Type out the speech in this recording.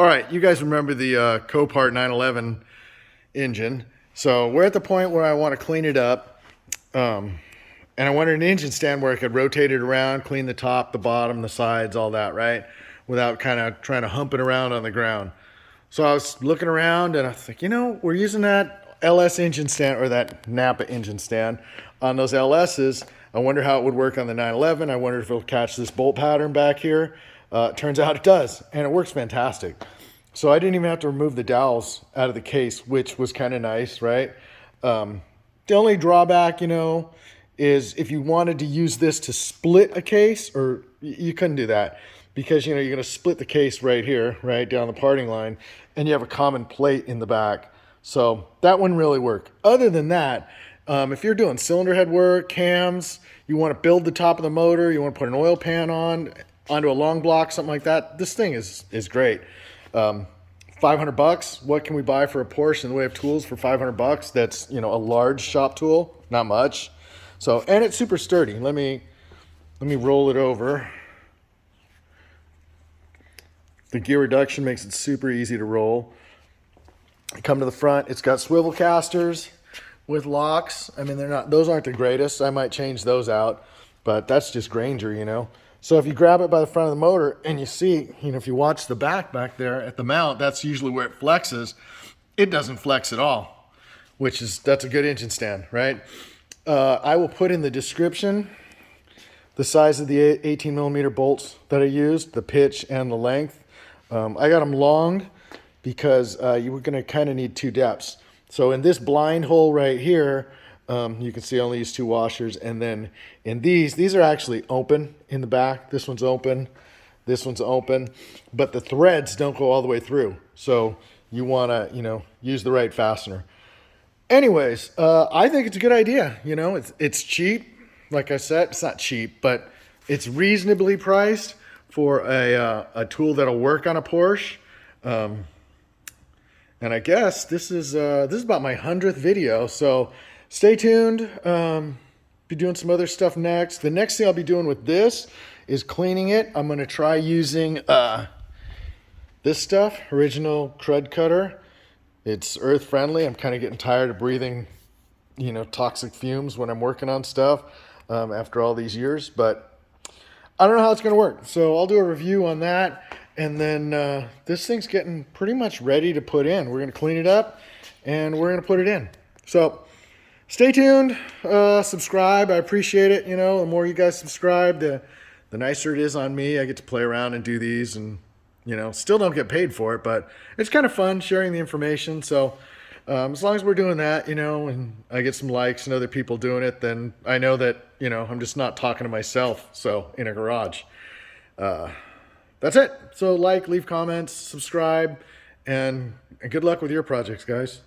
All right, you guys remember the Copart 911 engine. So we're at the point where I want to clean it up. And I wanted an engine stand where I could rotate it around, clean the top, the bottom, the sides, all that, right? Without kind of trying to hump it around on the ground. So I was looking around and I was like, we're using that LS engine stand or that Napa engine stand on those LSs. I wonder how it would work on the 911. I wonder if it'll catch this bolt pattern back here. It turns out it does, and it works fantastic. So I didn't even have to remove the dowels out of the case, which was kind of nice, right? The only drawback, is if you wanted to use this to split a case, or you couldn't do that because, you're going to split the case right here, right down the parting line, and you have a common plate in the back. So that wouldn't really work. Other than that, if you're doing cylinder head work, cams, you want to build the top of the motor, you want to put an oil pan onto a long block, something like that, this thing is great. $500, what can we buy for a Porsche in the way of tools for $500? That's, a large shop tool, not much. So, and it's super sturdy. Let me roll it over. The gear reduction makes it super easy to roll. Come to the front, it's got swivel casters with locks. I mean, those aren't the greatest. I might change those out, but that's just Granger, So if you grab it by the front of the motor and you see, if you watch the back there at the mount, that's usually where it flexes. It doesn't flex at all, that's a good engine stand, right? I will put in the description the size of the 18 millimeter bolts that I used, the pitch and the length. I got them long because you were going to kind of need 2 depths. So in this blind hole right here, you can see I only use 2 washers. And then in these are actually open in the back. This one's open. This one's open. But the threads don't go all the way through. So you want to, use the right fastener. Anyways, I think it's a good idea. It's cheap. Like I said, it's not cheap, but it's reasonably priced for a tool that'll work on a Porsche. And I guess this is about my 100th video. So stay tuned. Be doing some other stuff next. The next thing I'll be doing with this is cleaning it. I'm going to try using this stuff, Original Crud Cutter. It's earth friendly. I'm kind of getting tired of breathing, toxic fumes when I'm working on stuff after all these years. But I don't know how it's going to work. So I'll do a review on that. And then this thing's getting pretty much ready to put in. We're going to clean it up and we're going to put it in. So stay tuned, subscribe. I appreciate it. The more you guys subscribe, the nicer it is on me. I get to play around and do these and, still don't get paid for it, but it's kind of fun sharing the information. So as long as we're doing that, and I get some likes and other people doing it, then I know that, I'm just not talking to myself. So in a garage, that's it. So leave comments, subscribe, and good luck with your projects, guys.